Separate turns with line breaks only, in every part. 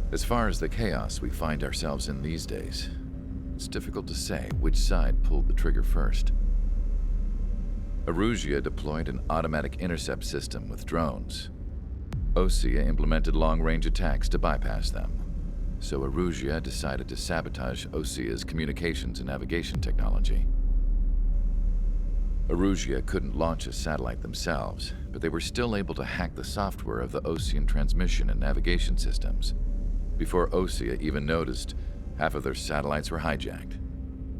As far as the chaos we find ourselves in these days, it's difficult to say which side pulled the trigger first. Erusia deployed an automatic intercept system with drones. Osea implemented long-range attacks to bypass them. So Erusia decided to sabotage Osea's communications and navigation technology. Erusia couldn't launch a satellite themselves, but they were still able to hack the software of the Osean transmission and navigation systems. Before Osea even noticed, half of their satellites were hijacked.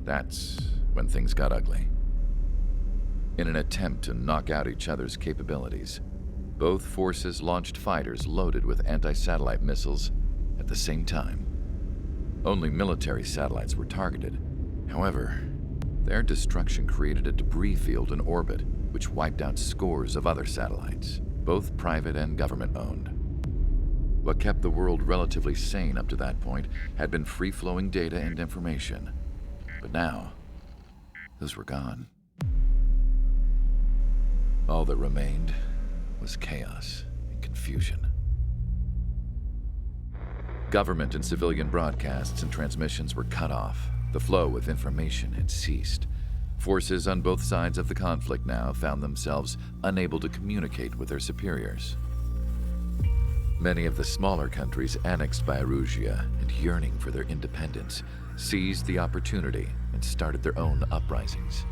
That's when things got ugly. In an attempt to knock out each other's capabilities, both forces launched fighters loaded with anti-satellite missiles at the same time. Only military satellites were targeted. However, their destruction created a debris field in orbit, which wiped out scores of other satellites, both private and government-owned. What kept the world relatively sane up to that point had been free-flowing data and information. But now, those were gone. All that remained was chaos and confusion. Government and civilian broadcasts and transmissions were cut off. The flow of information had ceased. Forces on both sides of the conflict now found themselves unable to communicate with their superiors. Many of the smaller countries annexed by Erusia and yearning for their independence seized the opportunity and started their own uprisings.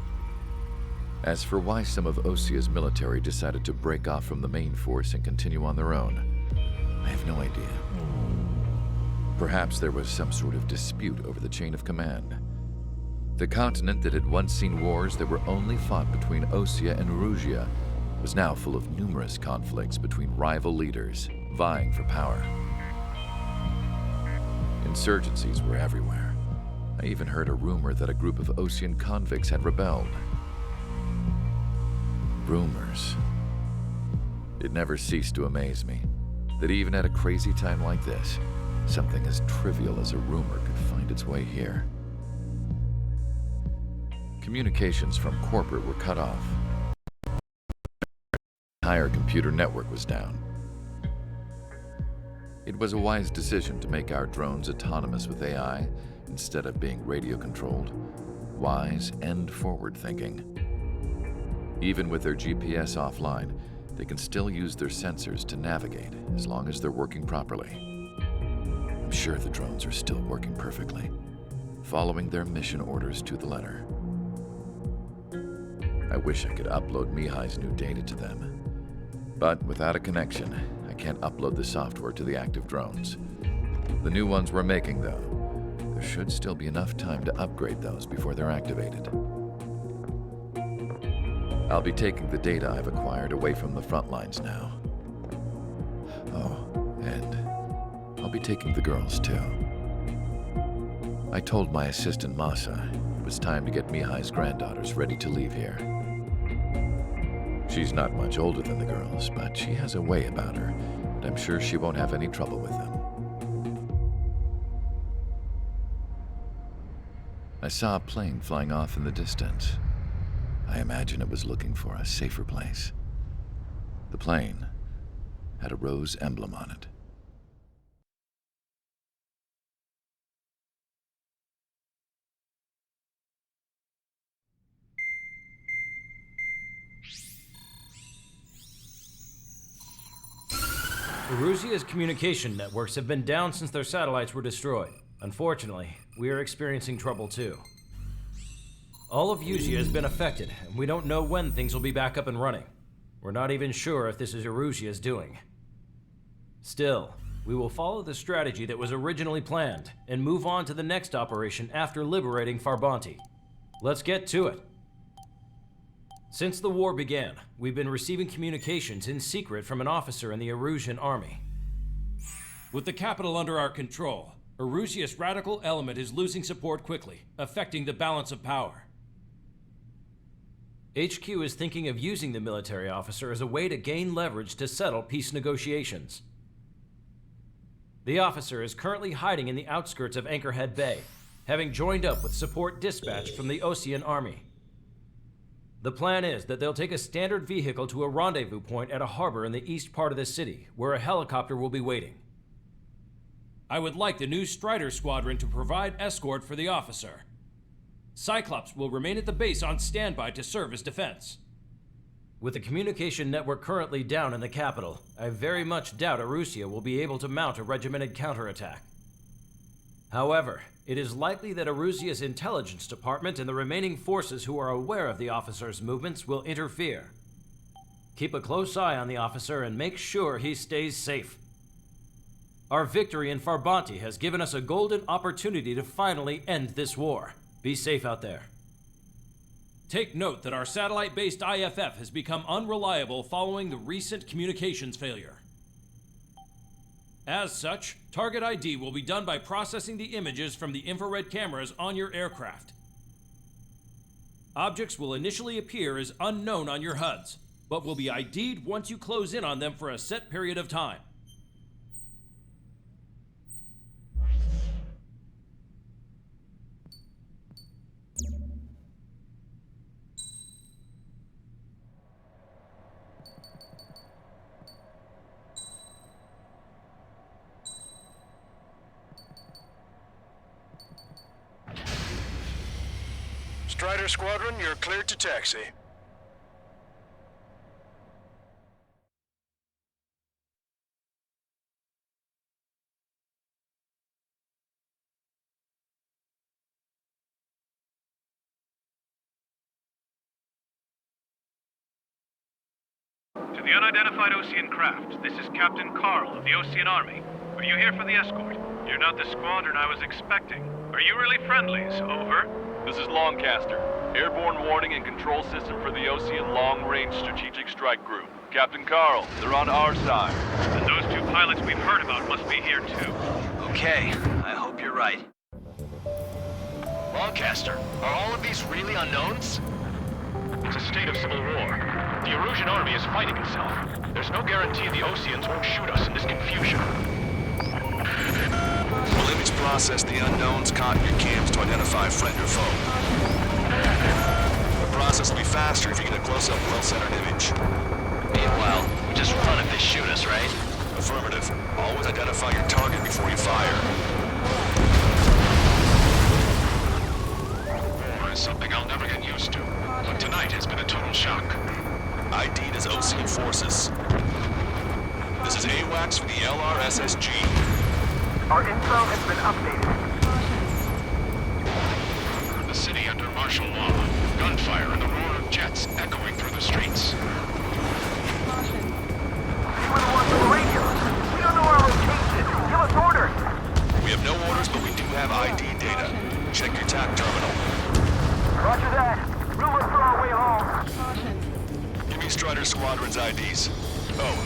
As for why some of Osea's military decided to break off from the main force and continue on their own, I have no idea. Perhaps there was some sort of dispute over the chain of command. The continent that had once seen wars that were only fought between Osea and Erusia was now full of numerous conflicts between rival leaders vying for power. Insurgencies were everywhere. I even heard a rumor that a group of Osean convicts had rebelled. Rumors. It never ceased to amaze me that even at a crazy time like this, something as trivial as a rumor could find its way here. Communications from corporate were cut off. The entire computer network was down. It was a wise decision to make our drones autonomous with AI instead of being radio-controlled. Wise and forward-thinking. Even with their GPS offline, they can still use their sensors to navigate as long as they're working properly. I'm sure the drones are still working perfectly, following their mission orders to the letter. I wish I could upload Mihai's new data to them. But without a connection, I can't upload the software to the active drones. The new ones we're making, though, there should still be enough time to upgrade those before they're activated. I'll be taking the data I've acquired away from the front lines now. Oh, and I'll be taking the girls too. I told my assistant Masa it was time to get Mihai's granddaughters ready to leave here. She's not much older than the girls, but she has a way about her, and I'm sure she won't have any trouble with them. I saw a plane flying off in the distance. I imagine it was looking for a safer place. The plane had a rose emblem on it.
Erusia's communication networks have been down since their satellites were destroyed. Unfortunately, we are experiencing trouble too. All of Erusia has been affected, and we don't know when things will be back up and running. We're not even sure if this is Erusia's doing. Still, we will follow the strategy that was originally planned and move on to the next operation after liberating Farbanti. Let's get to it. Since the war began, we've been receiving communications in secret from an officer in the Erusian army.
With the capital under our control, Erusia's radical element is losing support quickly, affecting the balance of power.
HQ is thinking of using the military officer as a way to gain leverage to settle peace negotiations. The officer is currently hiding in the outskirts of Anchorhead Bay, having joined up with support dispatched from the Osean army. The plan is that they'll take a standard vehicle to a rendezvous point at a harbor in the east part of the city, where a helicopter will be waiting.
I would like the new Strider Squadron to provide escort for the officer. Cyclops will remain at the base on standby to serve as defense.
With the communication network currently down in the capital, I very much doubt Erusia will be able to mount a regimented counterattack. However, it is likely that Erusia's intelligence department and the remaining forces who are aware of the officer's movements will interfere. Keep a close eye on the officer and make sure he stays safe. Our victory in Farbanti has given us a golden opportunity to finally end this war. Be safe out there.
Take note that our satellite-based IFF has become unreliable following the recent communications failure. As such, target ID will be done by processing the images from the infrared cameras on your aircraft. Objects will initially appear as unknown on your HUDs, but will be ID'd once you close in on them for a set period of time.
Strider Squadron, you're cleared to taxi.
To the unidentified Osean craft, this is Captain Carl of the Osean Army. Are you here for the escort? You're not the squadron I was expecting. Are you really friendlies? Over.
This is Longcaster. Airborne warning and control system for the Osean Long-Range Strategic Strike Group. Captain Carl, they're on our side.
And those two pilots we've heard about must be here too.
Okay, I hope you're right. Longcaster, are all of these really unknowns?
It's a state of civil war. The Erusian army is fighting itself. There's no guarantee the Oseans won't shoot us in this confusion.
We'll image process the unknowns caught in your cams to identify friend or foe. The process will be faster if you get a close-up, well-centered image.
Meanwhile, we just run if they shoot us, right?
Affirmative. Always identify your target before you fire.
War is something I'll never get used to. But tonight has been a total shock.
ID'd as Osean forces. This is AWACS for the LRSSG.
Our info has been updated.
The city under martial law. Gunfire and the roar of jets echoing through the streets.
Anyone who wants the radio? We don't know our location. Give us orders.
We have no orders, but we do have ID data. Check your TAC terminal.
Roger that. We'll look for our way home.
Give me Strider Squadron's IDs. Oh,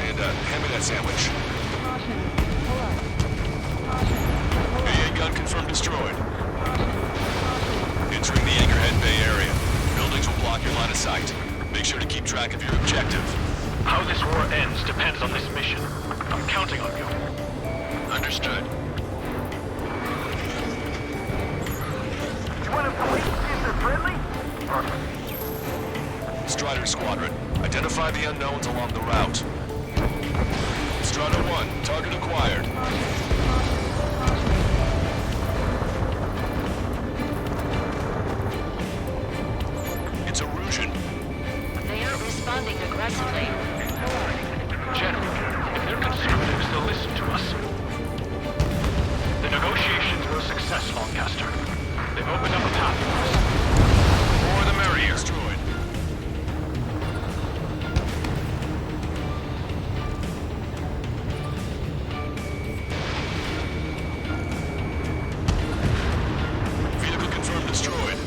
and hand me that sandwich. AA gun confirmed destroyed. Entering the Anchorhead Bay area. Buildings will block your line of sight. Make sure to keep track of your objective.
How this war ends depends on this mission. I'm counting on you. Understood.
You want us to wait and see if they're friendly?
Strider Squadron, identify the unknowns along the route. Strider 1, target acquired. It's Erusian.
They aren't responding aggressively.
General, if they're conservatives, they'll listen to us. The negotiations were a success, Longcaster. They've opened up a path for us. The more the merrier.
Destroyed. Vehicle confirmed destroyed.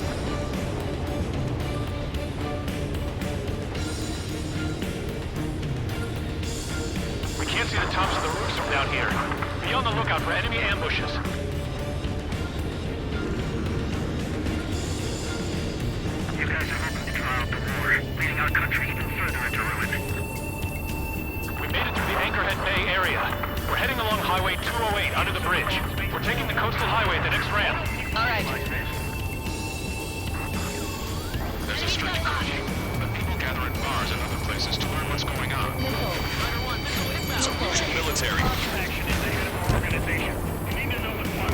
We can't see the tops of the roofs from down here. Be on the lookout for enemy ambushes. You guys are hoping to draw out the war, leading our country even further into ruin. We made it through the Anchorhead Bay area. We're heading along Highway 208 under the bridge. We're taking the coastal highway at the next ramp.
All right.
There's a strict curfew, but people gather in bars and other places to learn what's going on.
It's Erusian military.
organization. You need to know what's what.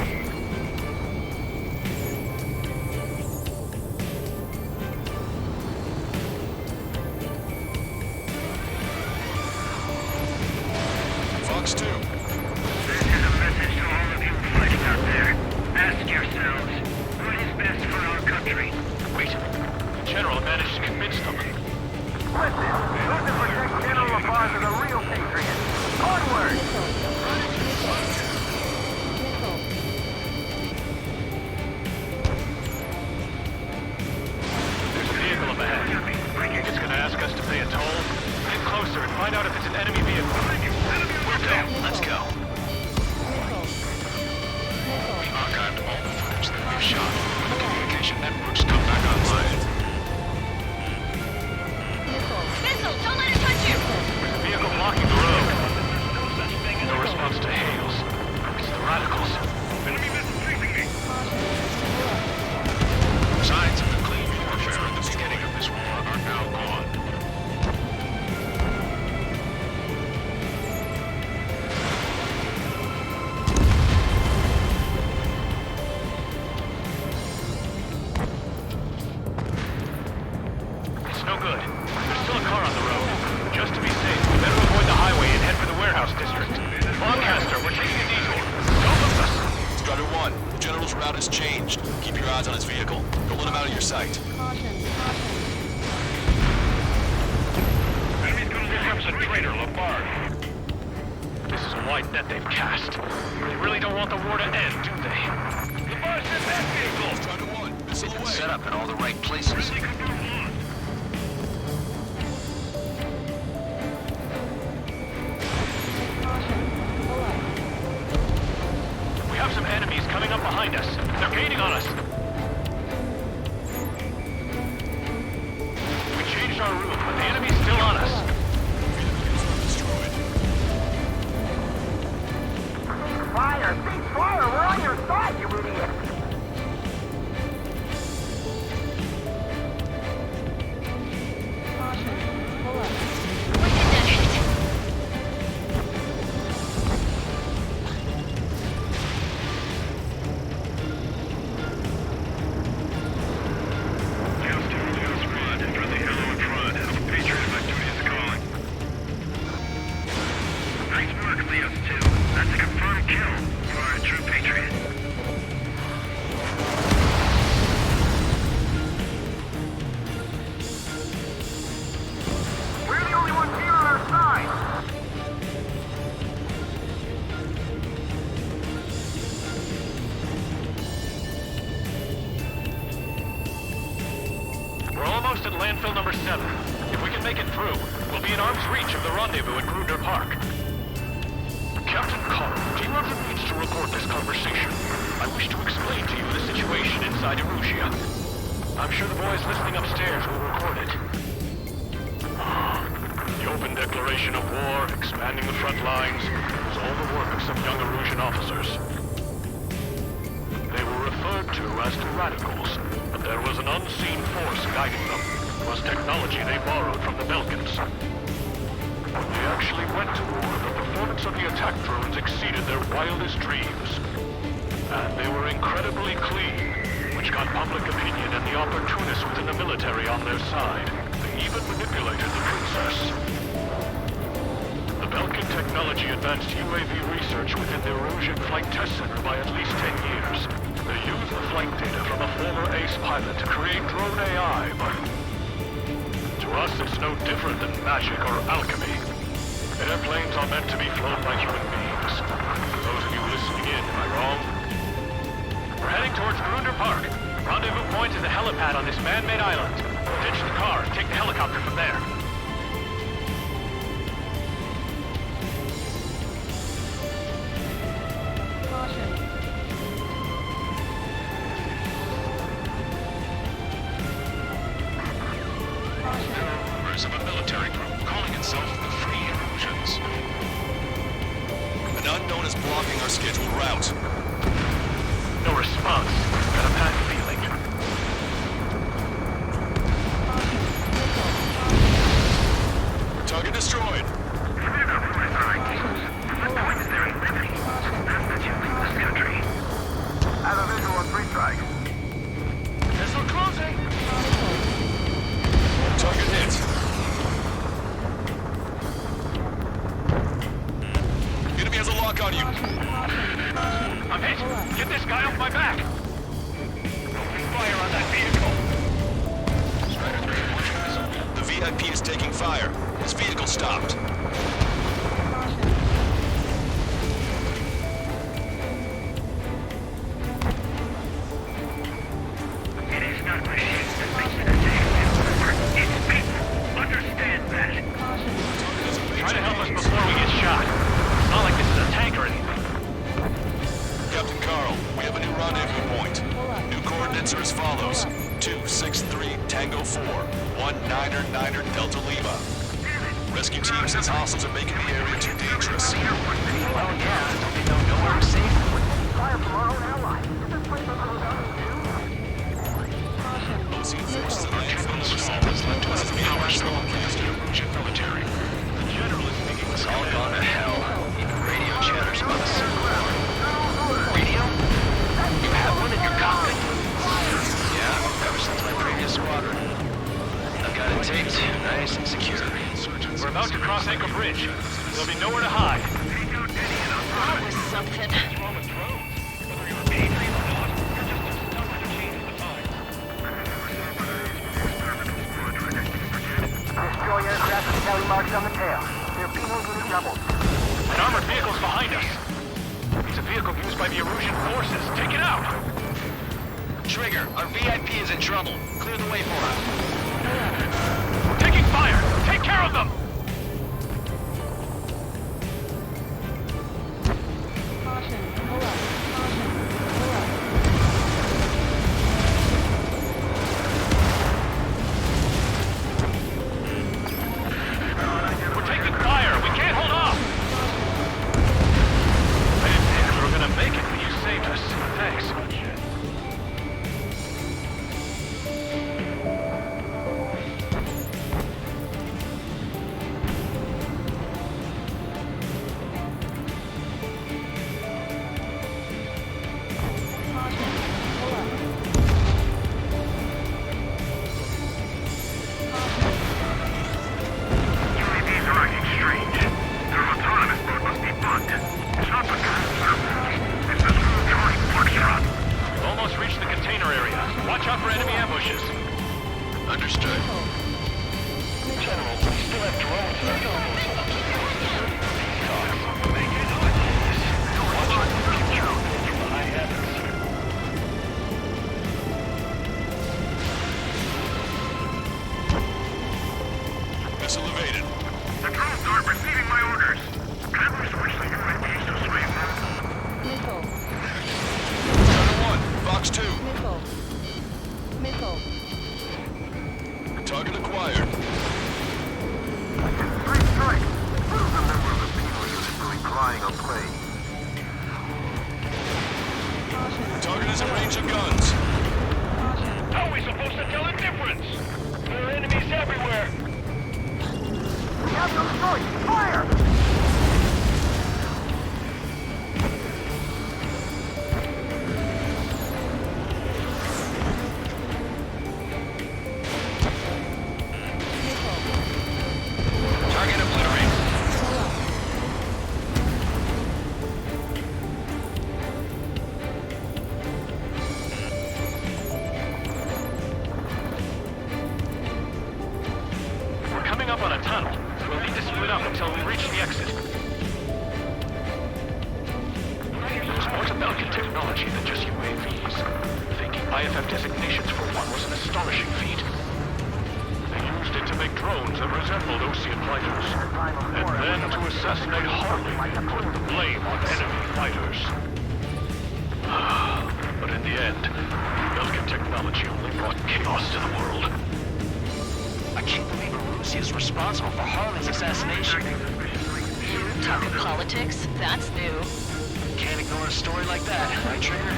Fox 2.
This is a message to all of you fighting out there. Ask yourselves, what is best for our country? Wait, the General managed to convince them.
Listen, those that protect General LaPaz are the real patriots. Onward!
There's a vehicle up ahead. It's gonna ask us to pay a toll. Get closer and find out if it's an enemy vehicle.
We're go. Let's go.
We archived all the footage that we've shot. The communication networks come back online.
Missile, don't let it touch you!
There's a vehicle blocking the road. No response to hails. It's the radicals. Enemy missile chasing me.
Signs of the clean warfare at the beginning of this war are now gone.
It's no good. There's still a car on the road. Just to be safe, we better avoid the highway and head for the warehouse district. Lancaster, we're taking a detour. Don't lose us.
Strider 1, the General's route has changed. Keep your eyes on his vehicle. Don't let him out of your sight.
Here comes a traitor, Labarge. This is a wide net they've cast. They really don't want the war to end, do they? Labarge, send that vehicle!
Strider 1, missile
It's
away.
set up in all the right places.
We have some enemies coming up behind us. They're gaining on us. We changed our route, but the enemy's still on us.
Destroyed.
Fire! Cease fire! We're on your side, you idiot!
Within that hit.
Nice work, Leos 2. That's a confirmed kill. You are a true patriot.
We're the only ones here on our side!
We're almost at landfill number 7. If we can make it through, we'll be in arm's reach of the rendezvous at Grunder Park. Captain Carl, do you have the means to record this conversation? I wish to explain to you the situation inside Erusia. I'm sure the boys listening upstairs will record it. The open declaration of war, expanding the front lines, was all the work of some young Erusian officers. They were referred to as the Radicals, but there was an unseen force guiding them. It was technology they borrowed from the Belkans. When they actually went to war, the performance of the attack drones exceeded their wildest dreams. And they were incredibly clean, which got public opinion and the opportunists within the military on their side. They even manipulated the princess. The Belkan technology advanced UAV research within the Erusian Flight Test Center by at least 10 years. They used the flight data from a former ace pilot to create drone AI, but to us it's no different than magic or alchemy. Airplanes are meant to be flown by human beings. For those of you listening in, am I wrong? We're heading towards Grunder Park. Rendezvous point is a helipad on this man-made island. Ditch the car and take the helicopter from there.
Members of a military group calling itself the Free Erusians. An unknown is blocking our scheduled route.
No response. Got a bad feeling.
Target destroyed.
What point is there in liberty? That's the
on you.
I'm hit! Get this guy off my back! Open fire on that vehicle!
The VIP is taking fire. His vehicle stopped.
It is not machines that makes an attack difficult. It's people. Understand that. Try to help us before we get shot. It's not like this is a tank or anything.
Captain Carl, we have a new rendezvous point. New coordinates are as follows. 263 Tango 4, 1999 Delta Lima. Rescue team says hostiles are making the area too dangerous.
Well, yeah, we don't know where we're safe. Fire from our own allies. Is this place over those others too?
Ocean forces and landfill has led to us being
Military. The general is speaking.
It's all gone to hell. Even radio chatters about the Civil War. Radio? You have one in your cockpit? Yeah, ever since my previous squadron. I've got it taped, nice and secure.
We're about to cross Anchor Bridge. There'll be nowhere to hide.
That was something.
Destroy aircraft with tally marks on the tail. Their beamers will be doubled.
An armored vehicle's behind us. It's a vehicle used by the Erusian forces. Take it out!
Trigger, our VIP is in trouble. Clear the way for him.
We're taking fire! Take care of them! We're taking fire! We can't hold off! I didn't think we were gonna make it, but you saved us. Thanks. UAVs are acting strange. Their autonomous mode must be bugged. It's not the cruiser. It's the small Charlie Foxtrot. We've almost reached the container area. Watch out for enemy ambushes.
Understood.
General, we still have drones in our disposal.
Missile evaded.
The drones aren't receiving my orders. Can we switch the UAVs to slave mode?
Number 1, Fox 2. Target acquired.
Three strikes. Who's a member of the penal unit really crying a plague?
Target is in range of guns.
How are we supposed to tell the difference? There are enemies everywhere.
We have no choice. Fire!
Target obliterated.
We're coming up on a tunnel. We'll need to split up until we reach the exit. There's more to Belgian technology than just UAVs. Thinking IFF designations for one was an astonishing feat. They used it to make drones that resembled Ocean fighters. And then to assassinate Harley and put the blame on enemy fighters. But in the end, Belgian technology only brought chaos to the world.
I can't believe Erusia is responsible for Harlan's assassination.
Talking politics? That's new.
Can't ignore a story like that, right, Trigger?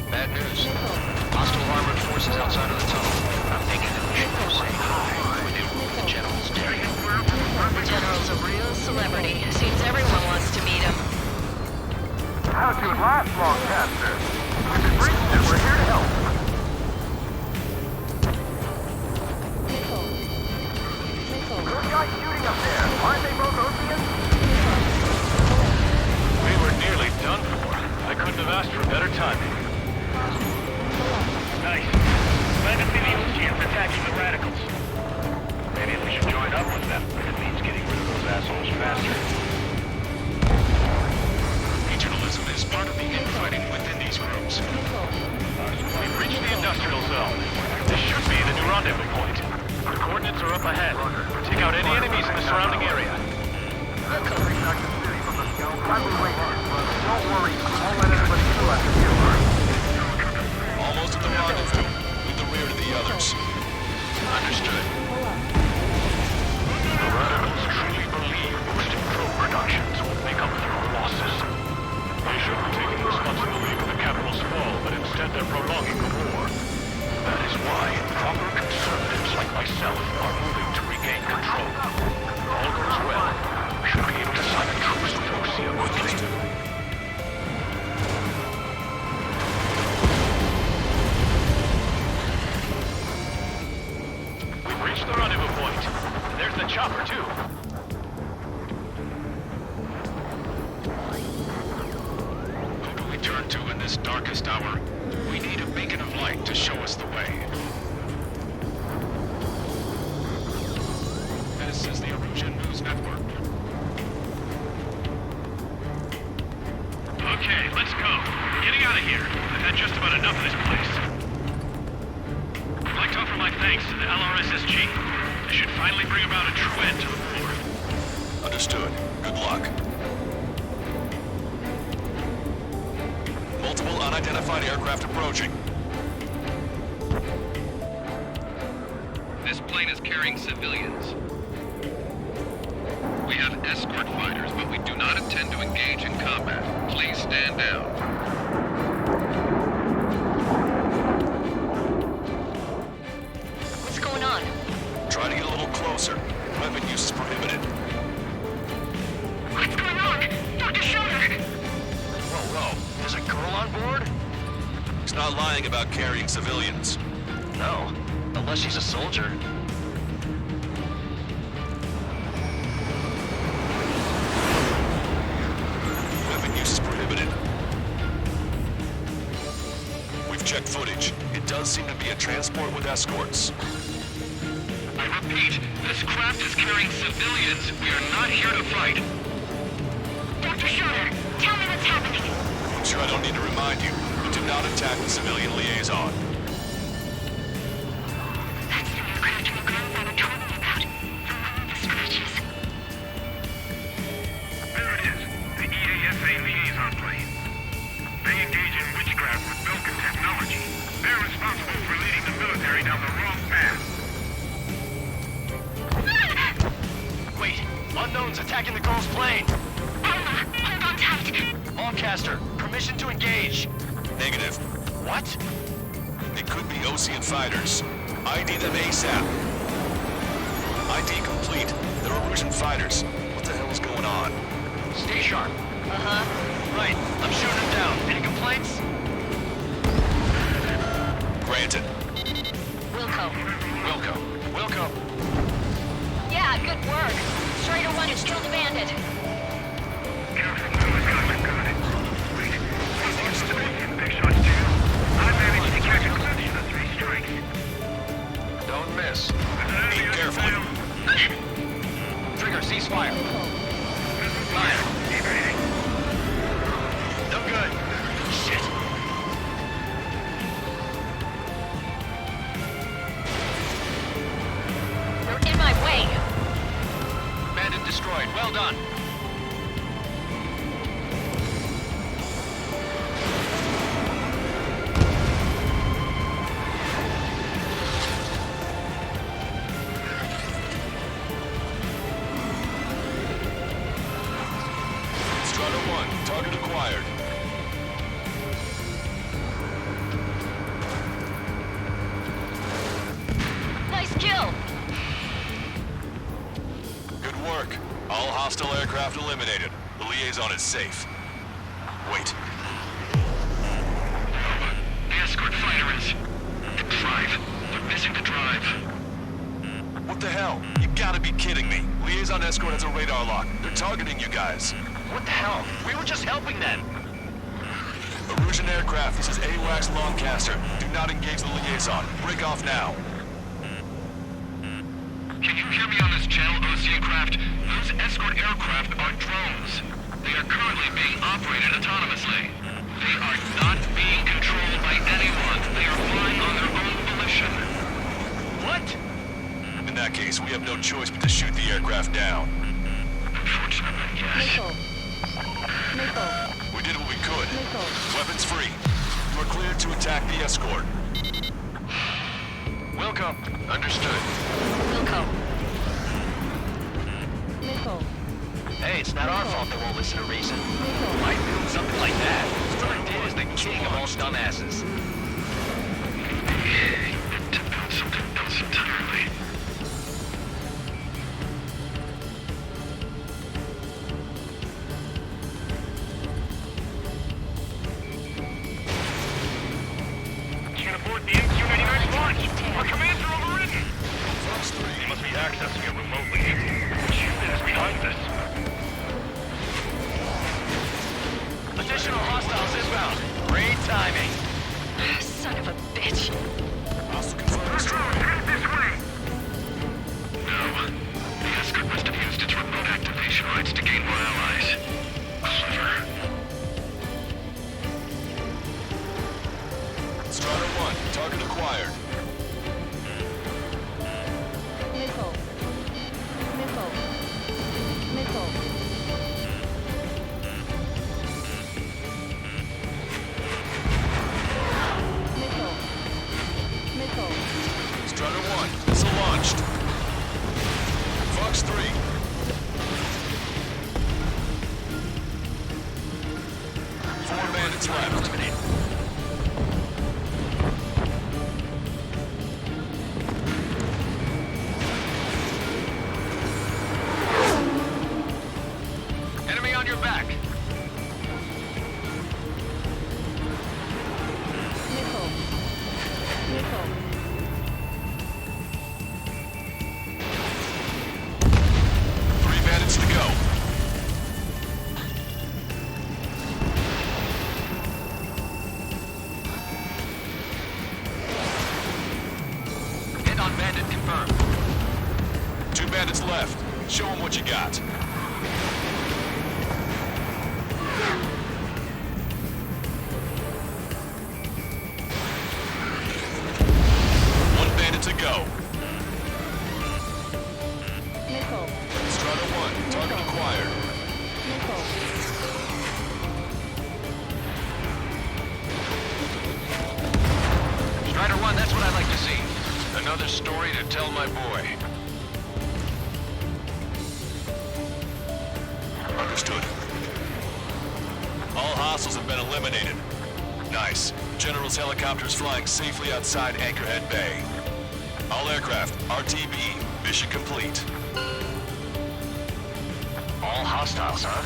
Bad news. Hostile armored forces outside of the tunnel. I'm thinking that we should go say hi when they move the general's day.
The general's a real celebrity. Seems everyone wants to meet
much faster.
Regionalism is part of the infighting within these groups.
We've reached the industrial zone. This should be the new rendezvous point. Our coordinates are up ahead. Take out any enemies in the surrounding area.
I will wait here. Don't worry, I won't let anybody through after you.
Almost at the rendezvous, with the rear to the others.
Understood.
The radicals truly believe boosting drone productions will make up for our losses. They should be taking responsibility for the capital's fall, but instead they're prolonging the war. That is why proper conservatives like myself are moving to regain control. If all goes well, we should be able to sign a truce with Osea quickly. We've reached the rendezvous point. There's the chopper, too.
Who do we turn to in this darkest hour? We need a beacon of light to show us the way. This is the Erosion News Network.
Okay, let's go. We're getting out of here. I've had just about enough of this place. I'd like to offer my thanks to the LRSSG. This should finally bring about a true end to the war.
Understood. Good luck. Multiple unidentified aircraft approaching.
This plane is carrying civilians. We have escort fighters, but we do not intend to engage in combat. Please stand down.
What's going on?
Try to get a little closer. Weapon use is prohibited.
What's going on? Dr. Schroeder!
Whoa, there's a girl on board?
He's not lying about carrying civilians.
No, unless she's a soldier.
Weapon use is prohibited. We've checked footage. It does seem to be a transport with escorts.
I repeat, this craft is carrying civilians. We are not here to fight. Dr. Schroeder, tell me what's happening.
I'm sure I don't need to remind you. We did not attack the civilian liaison.
That's the aircraft your grandfather told me about. The scratches. There it is. The EASA liaison plane. They engage in witchcraft with Belkin technology. They're responsible for leading the military down the wrong path.
Wait, unknowns attacking the girl's plane.
Hold on tight.
Lancaster, permission to engage.
Negative.
What?
They could be Osean fighters. ID them ASAP. ID complete. They're Erosion fighters. What the hell is going on?
Stay sharp. Right, I'm shooting them down. Any complaints?
Granted.
Wilco.
Wilco.
Yeah, good work. Strider 1 has killed a bandit.
Don't miss.
Aim carefully.
Trigger, cease fire. Fire. No good. Shit.
You're in my way.
Bandit destroyed. Well done.
Strider 1, target acquired.
Nice kill.
Good work. All hostile aircraft eliminated. The liaison is safe. Wait.
The escort fighter is... the drive. They're missing the drive.
What the hell? You gotta be kidding me. Liaison escort has a radar lock. They're targeting you guys.
What the hell? We were just helping them.
Erosion aircraft, this is AWACS Lancaster. Do not engage the liaison. Break off now.
Can you hear me on this channel, Ocean Craft? Those escort aircraft are drones. They are currently being operated autonomously. They are not being controlled by anyone. They are flying on their own volition.
What? In that case, we have no choice but to shoot the aircraft down.
Unfortunately, yes.
We did what we could. Weapons free. You are cleared to attack the escort.
Wilco. Understood.
Wilco.
Hey, it's not our fault they won't listen to reason. Why do something like that? Stark is the king of all dumbasses.
To build something else entirely.
Can't afford the MQ-99's launch. Our commands are overridden. They must be accessing it remotely. Which unit is behind this?
Additional hostiles inbound. Great timing.
Son of a bitch.
Hostile confirmed.
Headed this way.
No. The escort must have used its remote activation rights to gain more allies. Clever.
Strider 1, target acquired. Strider 1, missile launched. Fox 3. Four bandits left.
Enemy on your back.
Three bandits to go.
Hit on bandit confirmed.
Two bandits left. Show them what you got. One bandit to go. Strider 1, target acquired.
Strider 1, that's what I'd like to see. Another story to tell my boy.
Understood. All hostiles have been eliminated. Nice. General's helicopters flying safely outside Anchorhead Bay. All aircraft, RTB, mission complete.
All hostiles, huh?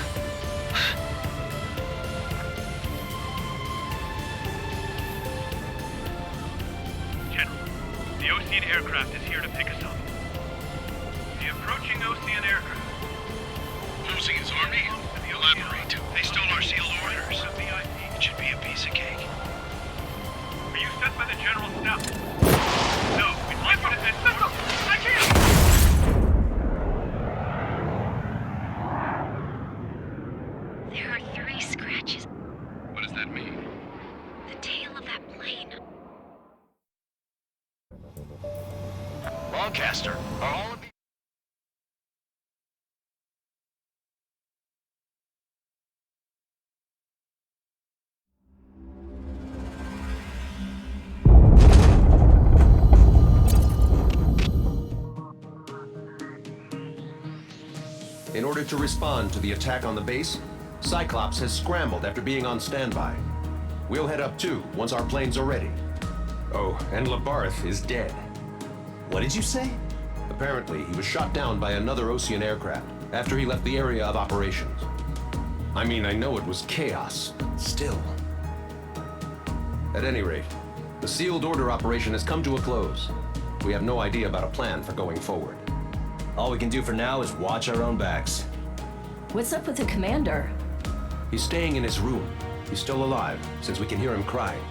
General, the Ocean aircraft is here to pick us up. The approaching Ocean aircraft.
Losing his army? Elaborate. They stole our sealed orders. It should be a piece of cake.
Are you sent by the General's staff? No, we'd like you to send someone. I can't!
There are 3 scratches.
What does that mean?
The tail of that plane.
Lancaster, are all of you...
In order to respond to the attack on the base, Cyclops has scrambled after being on standby. We'll head up too, once our planes are ready. Oh, and Labarth is dead.
What did you say?
Apparently, he was shot down by another Ocean aircraft after he left the area of operations. I mean, I know it was chaos, but still. At any rate, the sealed order operation has come to a close. We have no idea about a plan for going forward.
All we can do for now is watch our own backs.
What's up with the commander?
He's staying in his room. He's still alive, since we can hear him crying.